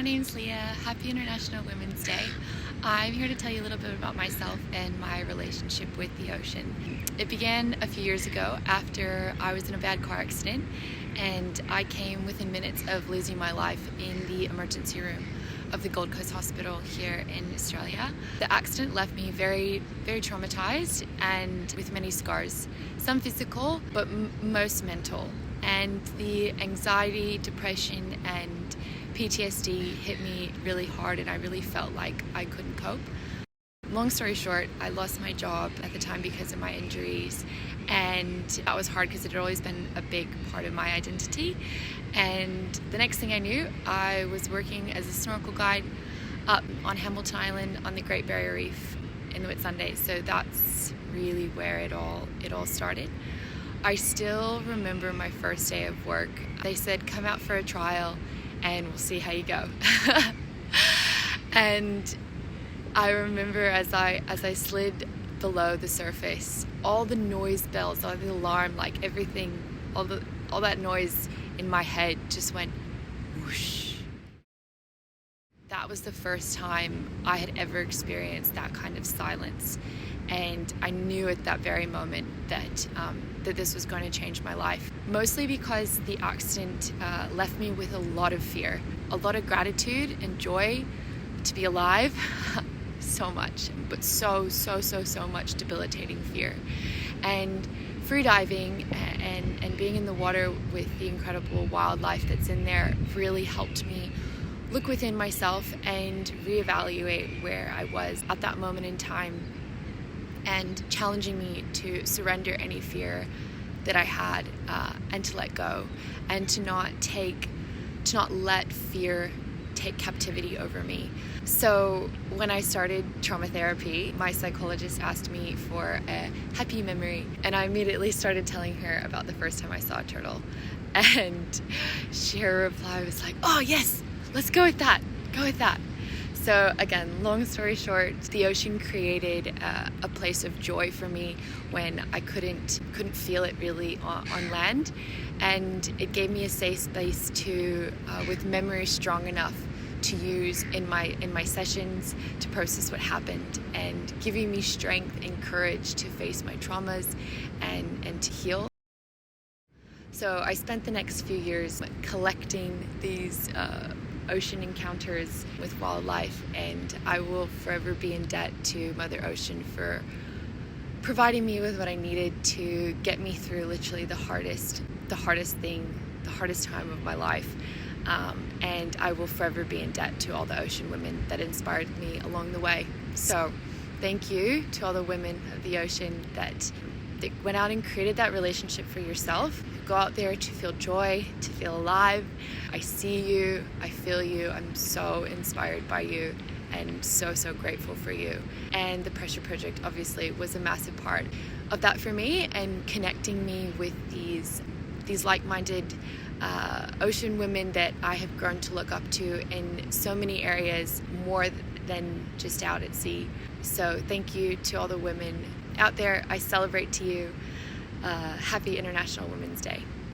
name's Leah. Happy International Women's Day. I'm here to tell you a little bit about myself and my relationship with the ocean. It began a few years ago after I was in a bad car accident, and I came within minutes of losing my life in the emergency room of the Gold Coast Hospital here in Australia. The accident left me very, very traumatized and with many scars, some physical, but most mental. And the anxiety, depression, and PTSD hit me really hard, and I really felt like I couldn't cope. Long story short, I lost my job at the time because of my injuries, and that was hard because it had always been a big part of my identity. And the next thing I knew, I was working as a snorkel guide up on Hamilton Island on the Great Barrier Reef in the Whitsundays. So that's really where it all started. I still remember my first day of work. They said, come out for a trial and we'll see how you go. And I remember as I slid below the surface, all the noise bells, all the alarm, like everything, all that noise in my head just went whoosh. That was the first time I had ever experienced that kind of silence. And I knew at that very moment that this was going to change my life. Mostly because the accident left me with a lot of fear, a lot of gratitude and joy to be alive, so much, but so much debilitating fear. And freediving and being in the water with the incredible wildlife that's in there really helped me look within myself and reevaluate where I was at that moment in time, and challenging me to surrender any fear that I had and to let go, and to not let fear take captivity over me. So when I started trauma therapy, my psychologist asked me for a happy memory, and I immediately started telling her about the first time I saw a turtle. And her reply was like, oh yes, let's go with that. So again, long story short, the ocean created a place of joy for me when I couldn't feel it really on land, and it gave me a safe space to, with memory strong enough to use in my sessions to process what happened, and giving me strength and courage to face my traumas and to heal. So I spent the next few years collecting these ocean encounters with wildlife, and I will forever be in debt to Mother Ocean for providing me with what I needed to get me through literally the hardest time of my life. And I will forever be in debt to all the ocean women that inspired me along the way. So thank you to all the women of the ocean that went out and created that relationship for yourself. Go out there to feel joy, to feel alive. I see you, I feel you, I'm so inspired by you, and so grateful for you. And the Pressure Project obviously was a massive part of that for me, and connecting me with these like-minded ocean women that I have grown to look up to in so many areas, more than just out at sea. So thank you to all the women out there. I celebrate to you. Happy International Women's Day.